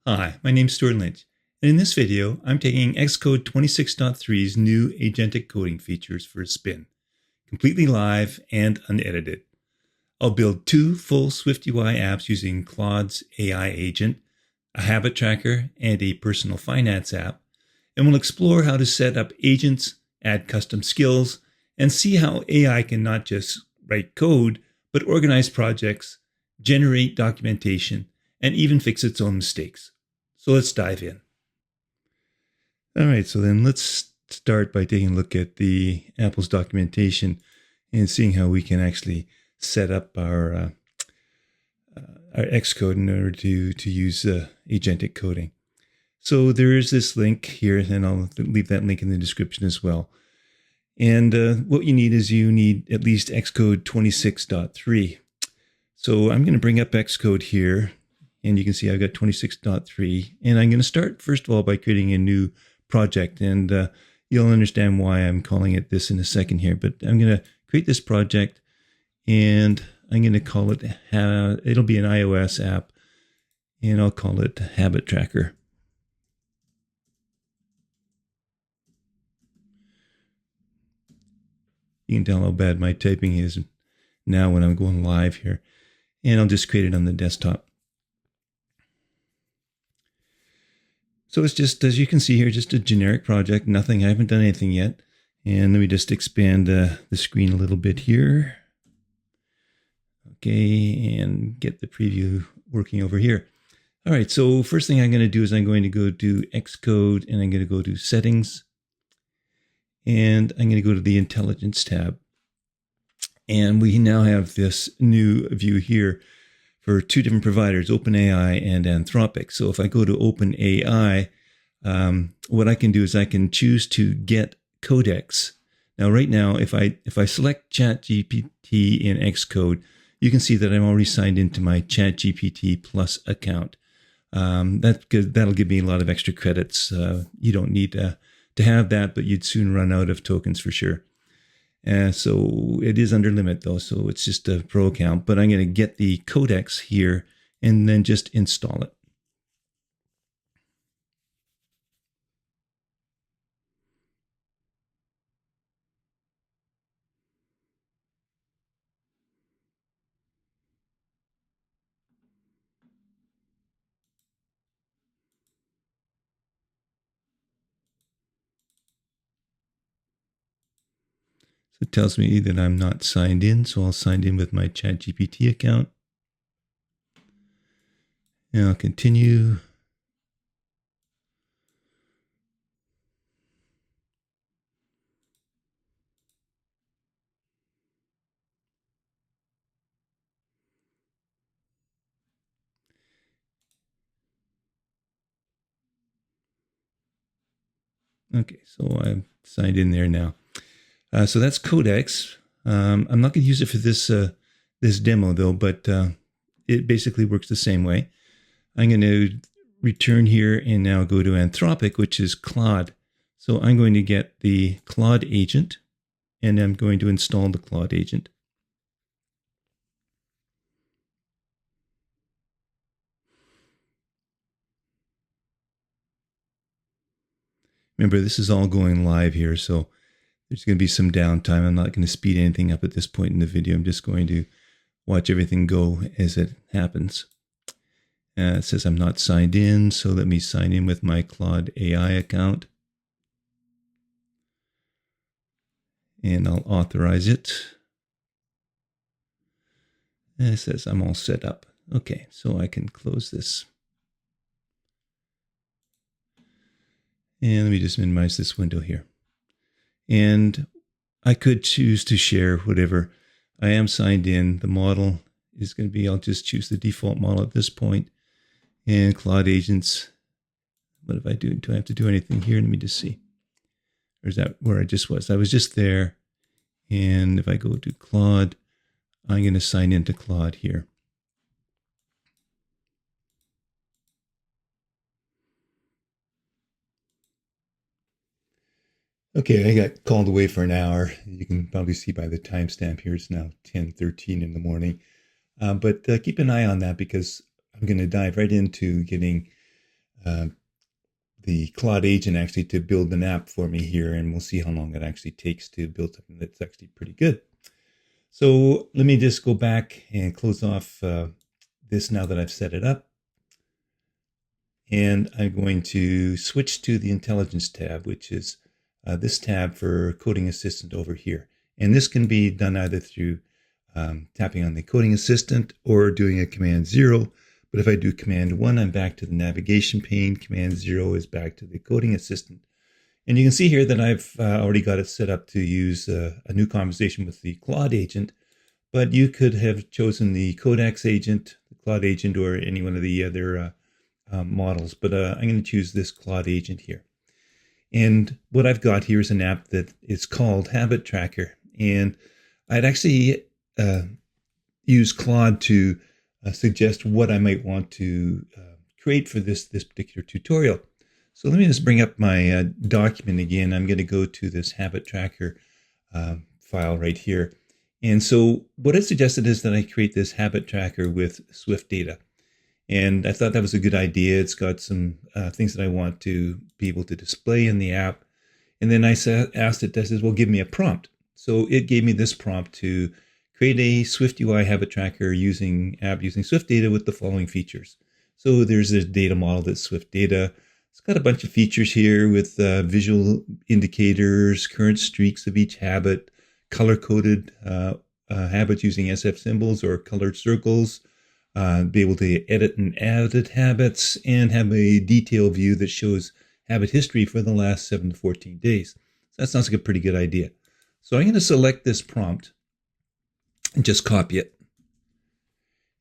Hi, my name's Stuart Lynch, and in this video, I'm taking Xcode 26.3's new Agentic coding features for a spin, completely live and unedited. I'll build two full SwiftUI apps using Claude's AI agent, a habit tracker, and a personal finance app, and we'll explore how to set up agents, add custom skills, and see how AI can not just write code, but organize projects, generate documentation, and even fix its own mistakes. So let's dive in. All right, so then let's start by taking a look at the Apple's documentation and seeing how we can actually set up our Xcode in order to use agentic coding. So there is this link here, and I'll leave that link in the description as well. And what you need is at least Xcode 26.3. So I'm going to bring up Xcode here. And you can see I've got 26.3. And I'm going to start, first of all, by creating a new project. And you'll understand why I'm calling it this in a second here. But I'm going to create this project, and I'm going to call it, it'll be an iOS app, and I'll call it Habit Tracker. You can tell how bad my typing is now when I'm going live here. And I'll just create it on the desktop. So it's just, as you can see here, just a generic project, nothing, I haven't done anything yet. And let me just expand the screen a little bit here. Okay, and get the preview working over here. All right, so first thing I'm going to do is I'm going to go to Xcode, and I'm going to go to Settings. And I'm going to go to the Intelligence tab. And we now have this new view here for two different providers, OpenAI and Anthropic. So if I go to OpenAI, what I can do is I can choose to get codecs. Now, right now, if I select ChatGPT in Xcode, you can see that I'm already signed into my ChatGPT Plus account. That'll give me a lot of extra credits. You don't need to have that, but you'd soon run out of tokens for sure. So it is under limit though, so it's just a pro account, but I'm going to get the codecs here and then just install it. So it tells me that I'm not signed in, so I'll sign in with my ChatGPT account. And I'll continue. Okay, so I'm signed in there now. So that's codecs. I'm not going to use it for this demo though, but it basically works the same way. I'm going to return here and now go to Anthropic, which is Claude. So I'm going to get the Claude Agent, and I'm going to install the Claude Agent. Remember, this is all going live here, so there's going to be some downtime. I'm not going to speed anything up at this point in the video. I'm just going to watch everything go as it happens. It says I'm not signed in, so let me sign in with my Claude AI account. And I'll authorize it. And it says I'm all set up. Okay, so I can close this. And let me just minimize this window here. And I could choose to share whatever. I am signed in. The model is going to be, I'll just choose the default model at this point. And Claude Agents, what if I do? Do I have to do anything here? Let me just see. Or is that where I just was? I was just there. And if I go to Claude, I'm going to sign into Claude here. Okay, I got called away for an hour. You can probably see by the timestamp here, it's now 10:13 in the morning. But keep an eye on that, because I'm going to dive right into getting the Claude Agent actually to build an app for me here, and we'll see how long it actually takes to build something that's actually pretty good. So let me just go back and close off this now that I've set it up. And I'm going to switch to the Intelligence tab, which is this tab for Coding Assistant over here. And this can be done either through tapping on the Coding Assistant or doing a Command 0. But if I do Command 1, I'm back to the navigation pane. Command 0 is back to the Coding Assistant. And you can see here that I've already got it set up to use a new conversation with the Claude Agent. But you could have chosen the Codex Agent, the Claude Agent, or any one of the other models. But I'm going to choose this Claude Agent here. And what I've got here is an app that is called Habit Tracker. And I'd actually use Claude to suggest what I might want to create for this particular tutorial. So let me just bring up my document again. I'm going to go to this Habit Tracker file right here. And so what I suggested is that I create this Habit Tracker with SwiftData. And I thought that was a good idea. It's got some things that I want to be able to display in the app. And then I asked it, I said, well, give me a prompt. So it gave me this prompt to create a SwiftUI habit tracker using SwiftData with the following features. So there's this data model that's SwiftData. It's got a bunch of features here with visual indicators, current streaks of each habit, color-coded habits using SF symbols or colored circles, be able to edit and edit habits, and have a detailed view that shows habit history for the last 7 to 14 days. So that sounds like a pretty good idea. So I'm going to select this prompt and just copy it.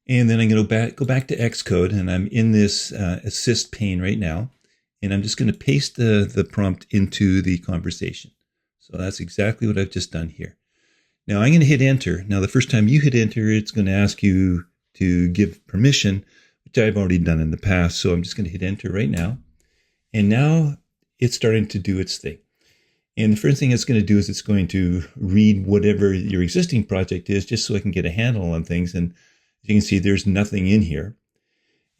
And then I'm going to go back to Xcode, and I'm in this assist pane right now. And I'm just going to paste the prompt into the conversation. So that's exactly what I've just done here. Now I'm going to hit enter. Now the first time you hit enter, it's going to ask you to give permission, which I've already done in the past. So I'm just going to hit enter right now. And now it's starting to do its thing. And the first thing it's going to do is it's going to read whatever your existing project is, just so I can get a handle on things. And as you can see, there's nothing in here.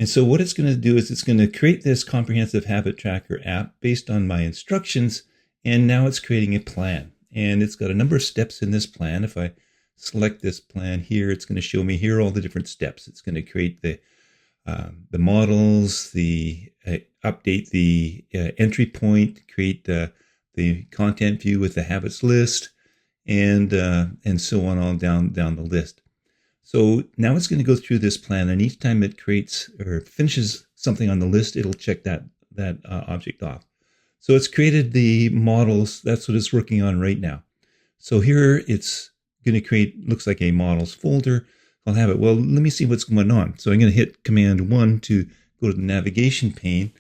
And so what it's going to do is it's going to create this comprehensive habit tracker app based on my instructions. And now it's creating a plan. And it's got a number of steps in this plan. If I select this plan here, it's going to show me here all the different steps. It's going to create the models, update the entry point, create the content view with the habits list, and so on all down the list. So now it's going to go through this plan, and each time it creates or finishes something on the list, it'll check that object off. So it's created the models. That's what it's working on right now. So here it's going to create, looks like a models folder. I'll have it. Well, let me see what's going on. So I'm going to hit Command 1 to go to the navigation pane.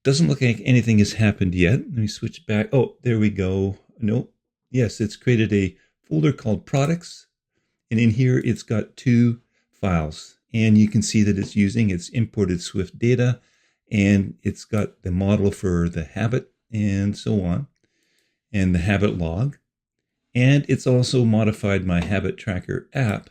Doesn't look like anything has happened yet. Let me switch back. Oh, there we go. No. Yes, it's created a folder called products. And in here, it's got 2 files. And you can see that it's imported SwiftData, and it's got the model for the habit and so on, and the habit log. And it's also modified my habit tracker app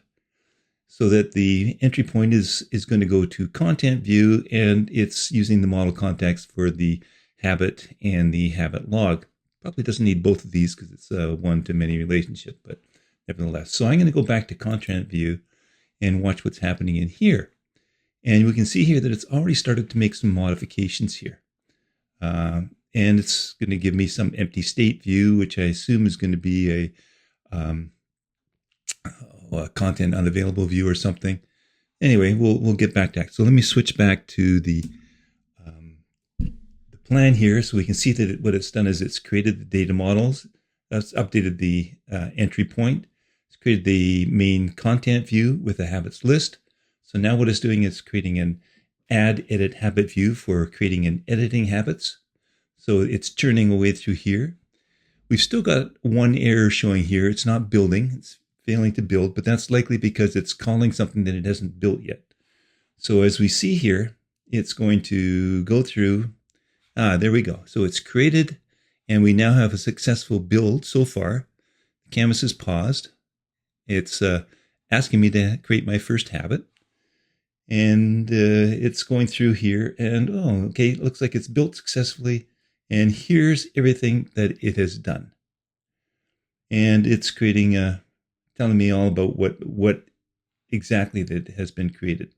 so that the entry point is going to go to content view, and it's using the model context for the habit and the habit log. Probably doesn't need both of these because it's a one-to-many relationship, but nevertheless. So I'm going to go back to content view and watch what's happening in here. And we can see here that it's already started to make some modifications here. And it's going to give me some empty state view, which I assume is going to be a content unavailable view or something. Anyway, we'll get back to that. So let me switch back to the plan here, so we can see that what it's done is it's created the data models. That's updated the entry point. It's created the main content view with a habits list. So now what it's doing is creating an add edit habit view for creating and editing habits. So it's churning away through here. We've still got one error showing here. It's not building. It's failing to build, but that's likely because it's calling something that it hasn't built yet. So as we see here, it's going to go through. There we go. So it's created, and we now have a successful build so far. The canvas is paused. It's asking me to create my first habit. And it's going through here, and oh, okay, it looks like it's built successfully. And here's everything that it has done. And it's creating telling me all about what exactly that has been created.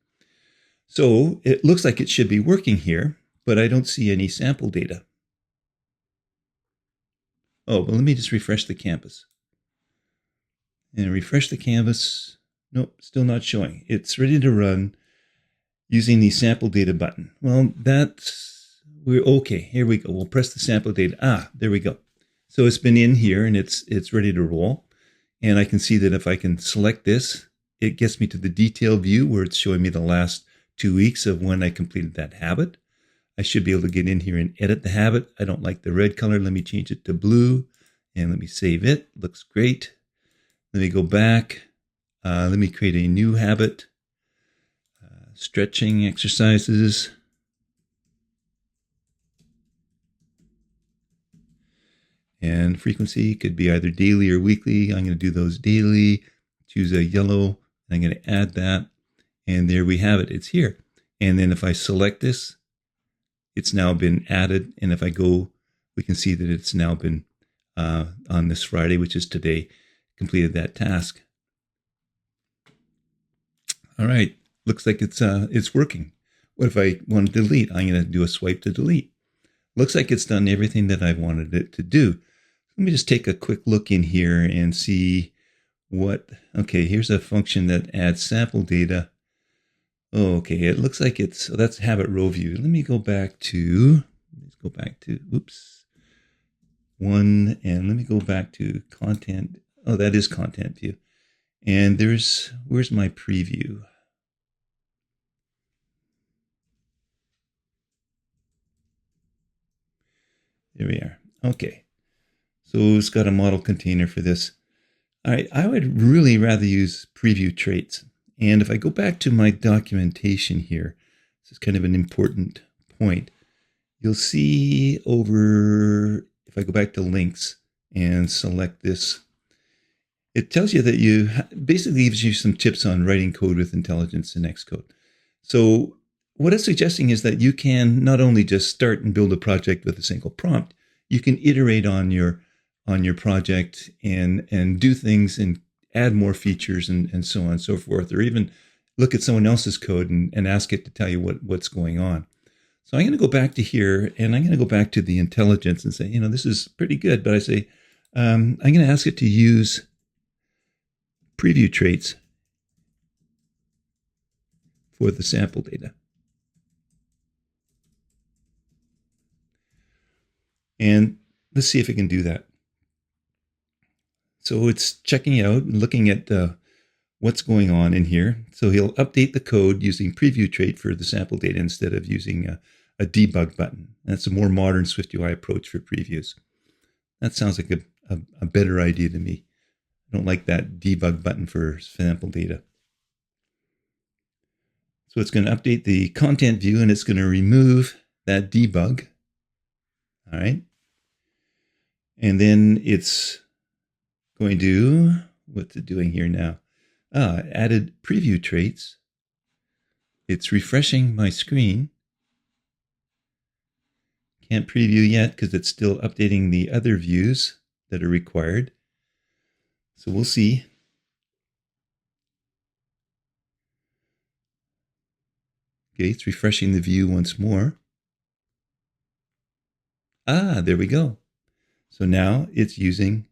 So it looks like it should be working here, but I don't see any sample data. Oh, but let me just refresh the canvas. And refresh the canvas. Nope, still not showing. It's ready to run using the sample data button. Well, we're okay. Here we go. We'll press the sample data. There we go. So it's been in here and it's ready to roll. And I can see that if I can select this, it gets me to the detail view where it's showing me the last 2 weeks of when I completed that habit. I should be able to get in here and edit the habit. I don't like the red color. Let me change it to blue and let me save it. Looks great. Let me go back. Let me create a new habit. Stretching exercises. And frequency could be either daily or weekly. I'm going to do those daily. Choose a yellow. And I'm going to add that. And there we have it. It's here. And then if I select this, it's now been added. And if I go, we can see that it's now been on this Friday, which is today, completed that task. All right. Looks like it's working. What if I want to delete? I'm going to do a swipe to delete. Looks like it's done everything that I wanted it to do. Let me just take a quick look in here and see okay, here's a function that adds sample data. Oh, okay, it looks like that's habit row view. Let me go back to, oops, one, and let me go back to content. Oh, that is content view. And where's my preview? There we are. Okay. So it's got a model container for this. All right, I would really rather use preview traits. And if I go back to my documentation here, this is kind of an important point. You'll see if I go back to links and select this, it tells you that basically gives you some tips on writing code with intelligence in Xcode. So what it's suggesting is that you can not only just start and build a project with a single prompt, you can iterate on your project and do things and add more features and so on and so forth, or even look at someone else's code and ask it to tell you what's going on. So I'm going to go back to here and I'm going to go back to the intelligence and say, this is pretty good, but I say, I'm going to ask it to use preview traits for the sample data. And let's see if it can do that. So it's checking out and looking at what's going on in here. So he'll update the code using preview trait for the sample data instead of using a debug button. That's a more modern SwiftUI approach for previews. That sounds like a better idea to me. I don't like that debug button for sample data. So it's going to update the content view and it's going to remove that debug. All right. And then it's going to, what's it doing here now? Added preview traits. It's refreshing my screen. Can't preview yet because it's still updating the other views that are required. So we'll see. Okay, it's refreshing the view once more. There we go. So now it's using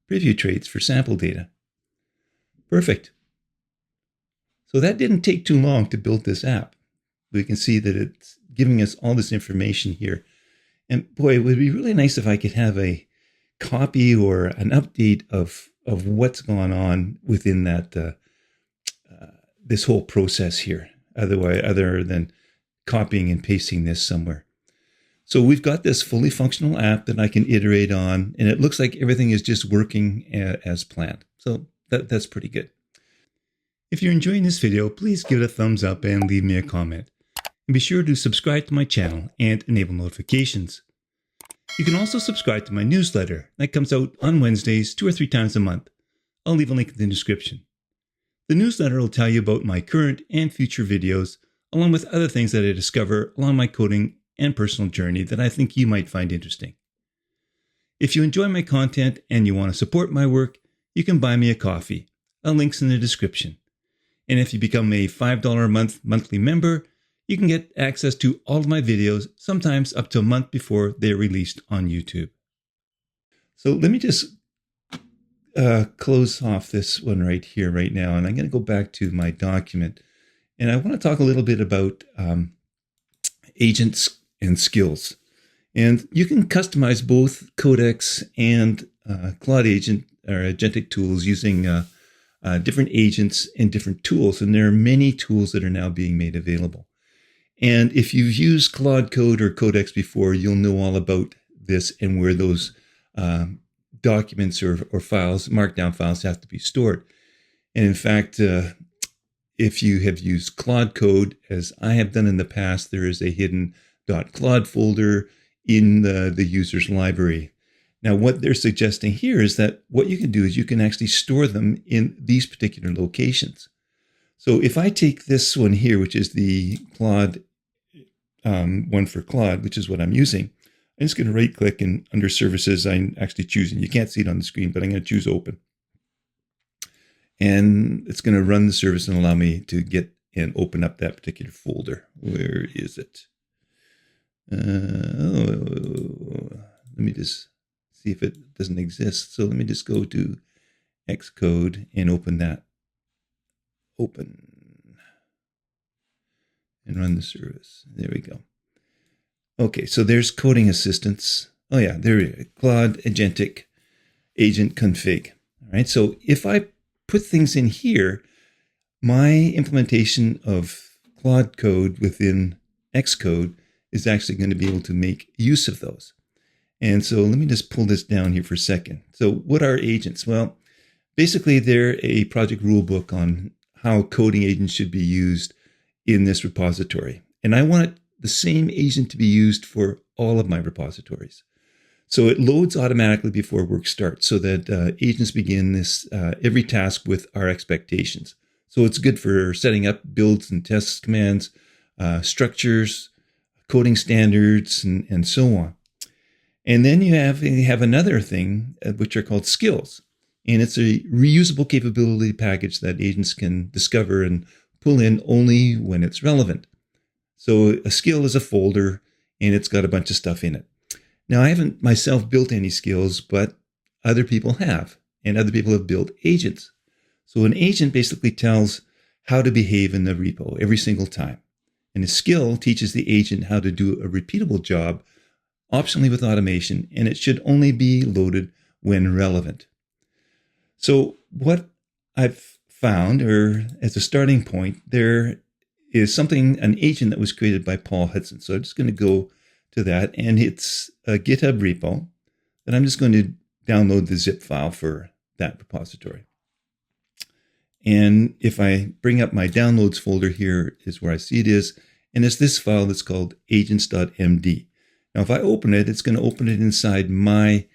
preview traits for sample data. Perfect. So that didn't take too long to build this app. We can see that it's giving us all this information here. And boy, it would be really nice if I could have a copy or an update of what's going on within that this whole process here. Other than copying and pasting this somewhere. So we've got this fully functional app that I can iterate on, and it looks like everything is just working as planned. So that's pretty good. If you're enjoying this video, please give it a thumbs up and leave me a comment. And be sure to subscribe to my channel and enable notifications. You can also subscribe to my newsletter that comes out on Wednesdays 2 or 3 times a month. I'll leave a link in the description. The newsletter will tell you about my current and future videos, along with other things that I discover along my coding and personal journey that I think you might find interesting. If you enjoy my content and you want to support my work, you can buy me a coffee. A link's in the description. And if you become a $5 a month monthly member, you can get access to all of my videos, sometimes up to a month before they're released on YouTube. So let me just close off this one right here, right now. And I'm going to go back to my document. And I want to talk a little bit about agents and skills. And you can customize both Codex and Claude Agent or Agentic tools using different agents and different tools. And there are many tools that are now being made available. And if you've used Claude Code or Codex before, you'll know all about this and where those documents or files, markdown files, have to be stored. And in fact, if you have used Claude Code, as I have done in the past, there is a hidden .claude folder in the user's library. Now, what they're suggesting here is that what you can do is you can actually store them in these particular locations. So if I take this one here, which is the Claude one for Claude, which is what I'm using, I'm just going to right click, and under services, I'm actually choosing, you can't see it on the screen, but I'm going to choose open. And it's going to run the service and allow me to get and open up that particular folder. Where is it? Let me just see if it doesn't exist. So let me just go to Xcode and open that. Open. And run the service. There we go. Okay, so there's coding assistance. Oh yeah, there we go. Claude Agentic agent config. All right, so if I put things in here, my implementation of Claude code within Xcode is actually going to be able to make use of those. And so let me just pull this down here for a second. So what are agents? Well, basically they're a project rulebook on how coding agents should be used in this repository. And I want the same agent to be used for all of my repositories. So it loads automatically before work starts so that agents begin this every task with our expectations. So it's good for setting up builds and test commands, structures, coding standards, and so on. And then you have another thing, which are called skills. And it's a reusable capability package that agents can discover and pull in only when it's relevant. So a skill is a folder, and it's got a bunch of stuff in it. Now, I haven't myself built any skills, but other people have, and other people have built agents. So an agent basically tells how to behave in the repo every single time. And a skill teaches the agent how to do a repeatable job, optionally with automation, and it should only be loaded when relevant. So what I've found, or as a starting point, there is an agent that was created by Paul Hudson. So I'm just going to go to that, and it's a GitHub repo, and I'm just going to download the zip file for that repository. And if I bring up my downloads folder, here is where I see it is, and it's this file that's called agents.md. Now, if I open it, it's going to open it inside my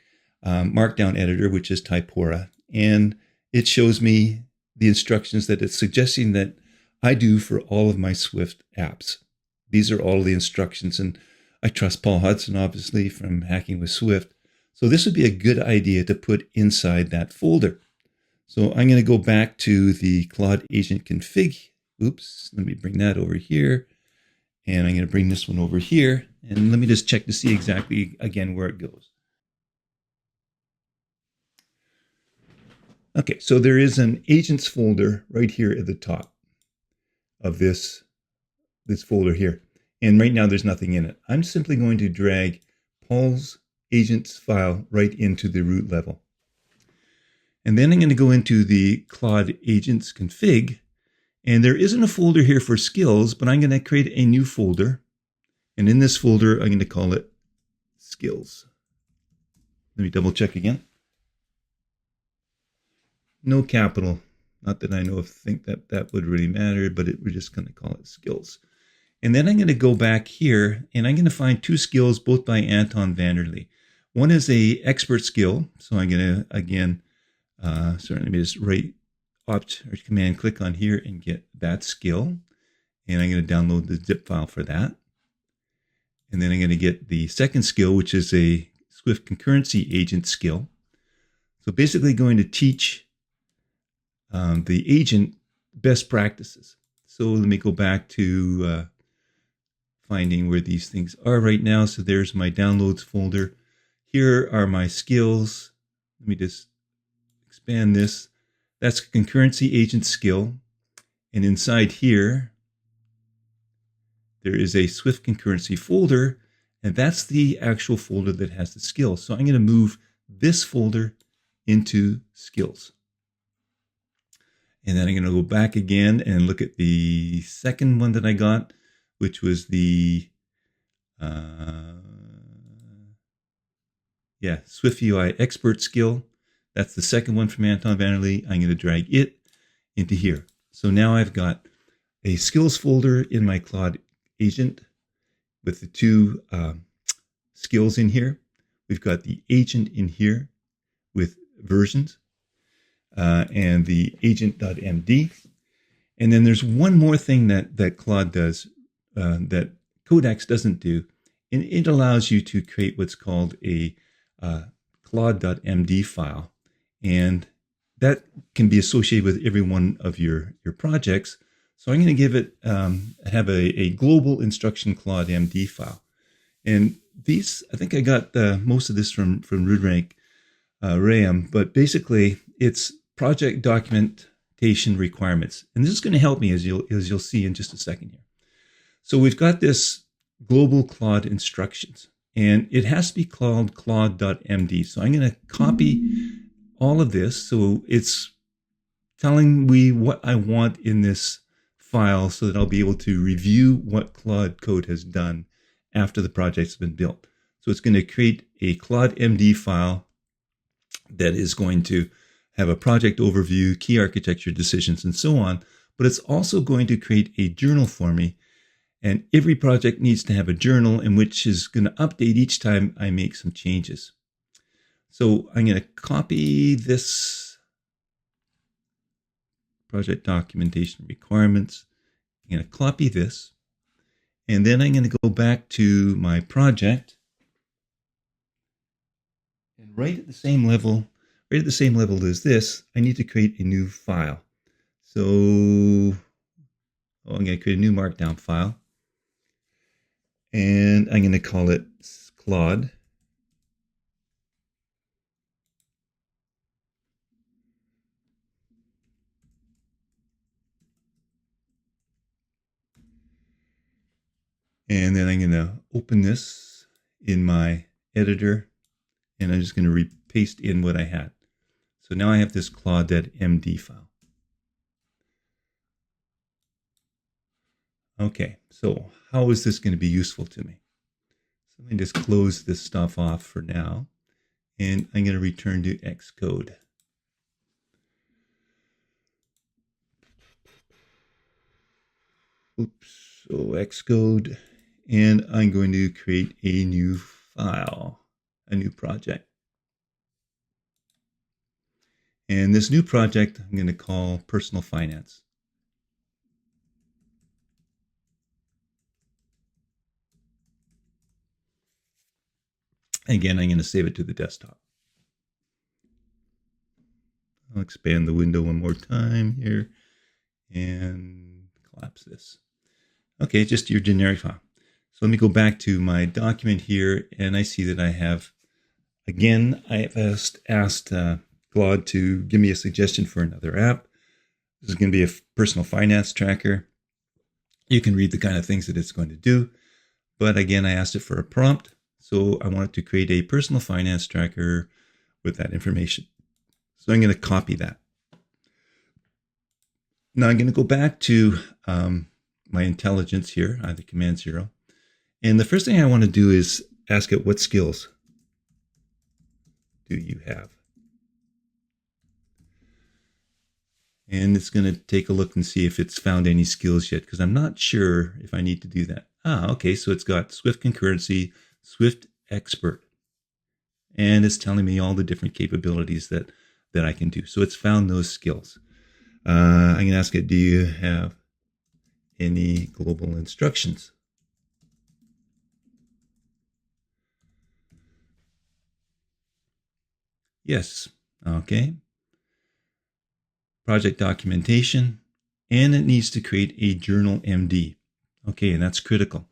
markdown editor, which is Typora, and it shows me the instructions that it's suggesting that I do for all of my Swift apps. These are all of the instructions, and I trust Paul Hudson, obviously, from Hacking with Swift. So this would be a good idea to put inside that folder. So I'm going to go back to the Claude Agent config. Oops, let me bring that over here. And I'm going to bring this one over here. And let me just check to see exactly, again, where it goes. Okay, so there is an agents folder right here at the top of this folder here. And right now there's nothing in it. I'm simply going to drag Paul's agents file right into the root level. And then I'm going to go into the Claude Agents config. And there isn't a folder here for skills, but I'm going to create a new folder. And in this folder, I'm going to call it skills. Let me double check again. No capital. Not that I think that would really matter, but we're just going to call it skills. And then I'm going to go back here, and I'm going to find two skills, both by Anton Vanderlee. One is a expert skill. So I'm going to, again, let me just Opt or Command click on here and get that skill. And I'm going to download the zip file for that. And then I'm going to get the second skill, which is a Swift concurrency agent skill. So basically going to teach the agent best practices. So let me go back to finding where these things are right now. So there's my downloads folder. Here are my skills. Let me just expand this. That's concurrency agent skill. And inside here, there is a Swift concurrency folder, and that's the actual folder that has the skills. So I'm going to move this folder into skills. And then I'm going to go back again and look at the second one that I got, which was the SwiftUI expert skill. That's the second one from Anton Vanderlee. I'm going to drag it into here. So now I've got a skills folder in my Claude Agent with the two skills in here. We've got the agent in here with versions and the agent.md. And then there's one more thing that Claude does that Codex doesn't do. And it allows you to create what's called a Claude.md file. And that can be associated with every one of your projects. So I'm going to give it, have a global instruction Claude.md file. And these, I think I got most of this from Ruderank RAM, but basically it's project documentation requirements. And this is going to help me as you'll see in just a second here. So we've got this global Claude instructions, and it has to be called Claude.md. So I'm going to copy all of this. So it's telling me what I want in this file so that I'll be able to review what Claude code has done after the project's been built. So it's going to create a Claude.md file that is going to have a project overview, key architecture decisions, and so on. But it's also going to create a journal for me. And every project needs to have a journal in which is going to update each time I make some changes. So I'm going to copy this project documentation requirements. I'm going to copy this. And then I'm going to go back to my project. And right at the same level as this, I need to create a new file. So I'm going to create a new markdown file. And I'm going to call it Claude. And then I'm going to open this in my editor, and I'm just going to paste in what I had. So now I have this Claude.md file. Okay, so how is this going to be useful to me? So let me just close this stuff off for now, and I'm going to return to Xcode. Oops, so Xcode, and I'm going to create a new file, a new project. And this new project I'm going to call Personal Finance. Again, I'm going to save it to the desktop. I'll expand the window one more time here and collapse this. Okay, just your generic file. So let me go back to my document here, and I see that I have, again, I have asked Claude to give me a suggestion for another app. This is going to be a personal finance tracker. You can read the kind of things that it's going to do. But again, I asked it for a prompt. So I wanted to create a personal finance tracker with that information. So I'm going to copy that. Now I'm going to go back to my intelligence here, either Command 0. And the first thing I want to do is ask it, what skills do you have? And it's going to take a look and see if it's found any skills yet, because I'm not sure if I need to do that. Okay, so it's got Swift concurrency, Swift expert, and it's telling me all the different capabilities that I can do. So it's found those skills. I'm going to ask it, do you have any global instructions? Yes. Okay. Project documentation, and it needs to create a journal.md. Okay, and that's critical.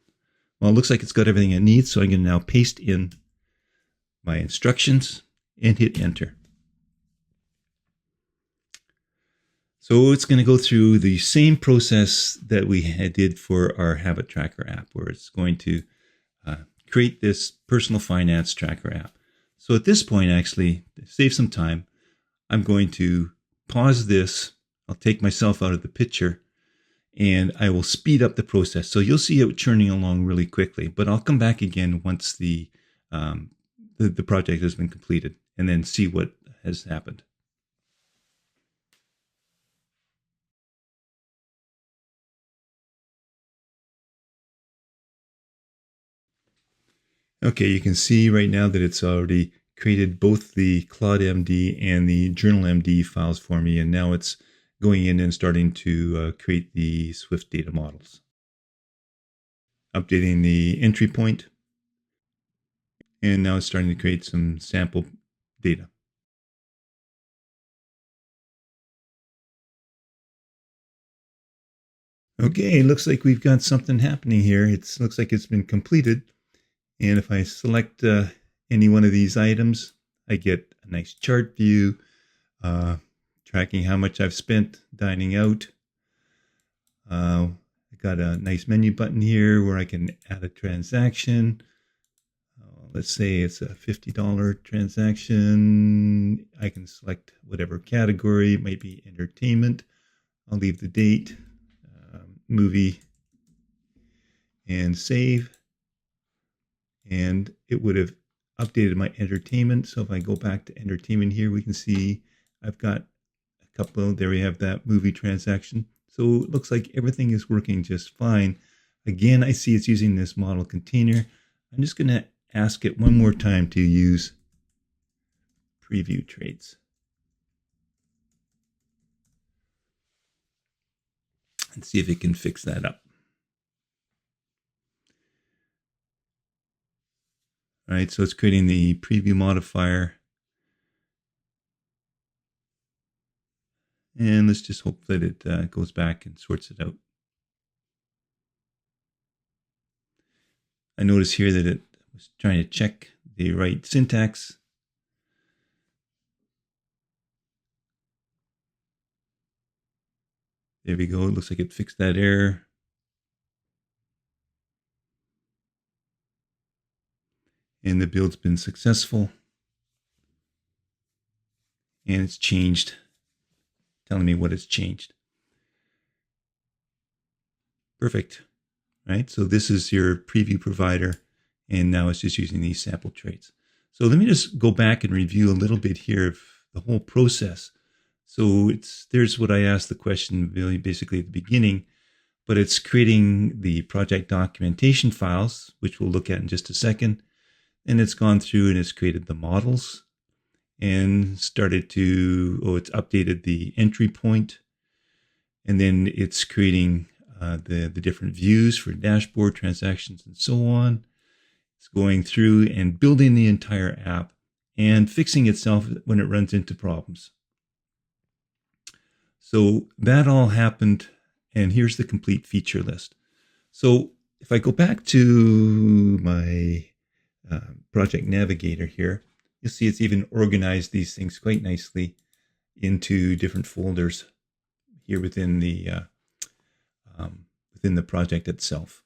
Well, it looks like it's got everything it needs, so I'm going to now paste in my instructions and hit enter. So it's going to go through the same process that we did for our habit tracker app, where it's going to create this personal finance tracker app. So at this point, actually, to save some time, I'm going to pause this. I'll take myself out of the picture and I will speed up the process. So you'll see it churning along really quickly, but I'll come back again once the project has been completed and then see what has happened. Okay, you can see right now that it's already created both the Claude.md and the journal.md files for me, and now it's going in and starting to create the SwiftData models. Updating the entry point, and now it's starting to create some sample data. Okay, looks like we've got something happening here. It looks like it's been completed. And if I select any one of these items, I get a nice chart view, tracking how much I've spent dining out. I got a nice menu button here where I can add a transaction. Let's say it's a $50 transaction. I can select whatever category. It might be entertainment. I'll leave the date, movie, and save. And it would have updated my entertainment. So if I go back to entertainment here, we can see I've got a couple. There we have that movie transaction. So it looks like everything is working just fine. Again, I see it's using this model container. I'm just going to ask it one more time to use preview traits. And see if it can fix that up. All right, so it's creating the preview modifier. And let's just hope that it goes back and sorts it out. I notice here that it was trying to check the right syntax. There we go. It looks like it fixed that error. And the build's been successful. And it's changed, telling me what it's changed. Perfect. Right? So this is your preview provider. And now it's just using these sample traits. So let me just go back and review a little bit here of the whole process. So there's what I asked the question really basically at the beginning, but it's creating the project documentation files, which we'll look at in just a second. And it's gone through and it's created the models and started to, it's updated the entry point. And then it's creating the different views for dashboard, transactions, and so on. It's going through and building the entire app and fixing itself when it runs into problems. So that all happened, and here's the complete feature list. So if I go back to my project navigator here, you'll see it's even organized these things quite nicely into different folders here within the project itself.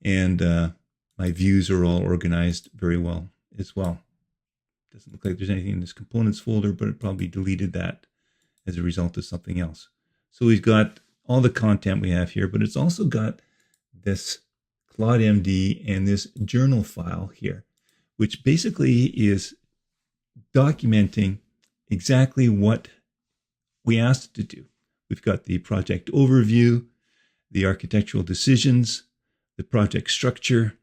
And my views are all organized very well as well. Doesn't look like there's anything in this components folder, but it probably deleted that as a result of something else. So we've got all the content we have here, but it's also got this Claude.md and this journal file here, which basically is documenting exactly what we asked it to do. We've got the project overview, the architectural decisions, the project structure,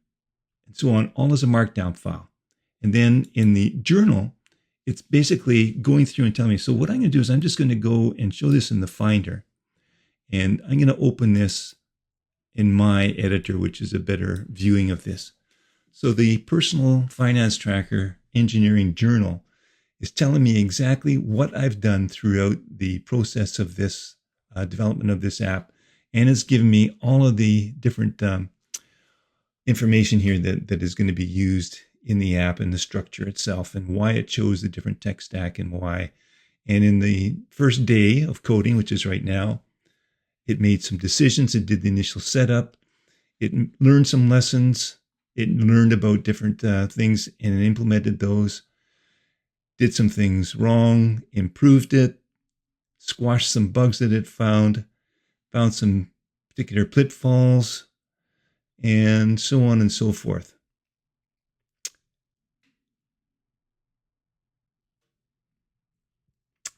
and so on, all as a markdown file. And then in the journal, it's basically going through and telling me, so what I'm going to do is I'm just going to go and show this in the Finder. And I'm going to open this in my editor, which is a better viewing of this. So the Personal Finance Tracker Engineering Journal is telling me exactly what I've done throughout the process of this development of this app. And it's given me all of the different information here that is going to be used in the app and the structure itself and why it chose the different tech stack and why. And in the first day of coding, which is right now, it made some decisions. It did the initial setup. It learned some lessons. It learned about different things and implemented those. Did some things wrong, improved it, squashed some bugs that it found some particular pitfalls, and so on and so forth.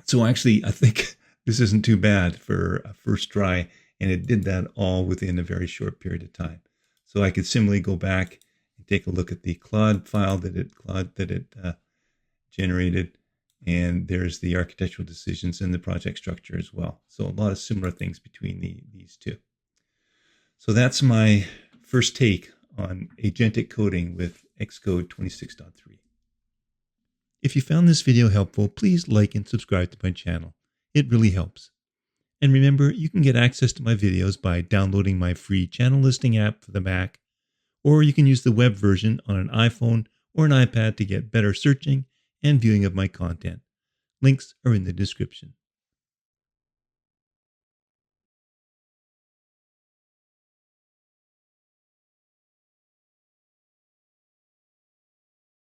So actually, I think this isn't too bad for a first try, and it did that all within a very short period of time. So I could similarly go back and take a look at the Claude file that it generated, and there's the architectural decisions and the project structure as well. So a lot of similar things between these two. So that's my first take on agentic coding with Xcode 26.3. If you found this video helpful, please like and subscribe to my channel. It really helps. And remember, you can get access to my videos by downloading my free channel listing app for the Mac, or you can use the web version on an iPhone or an iPad to get better searching and viewing of my content. Links are in the description.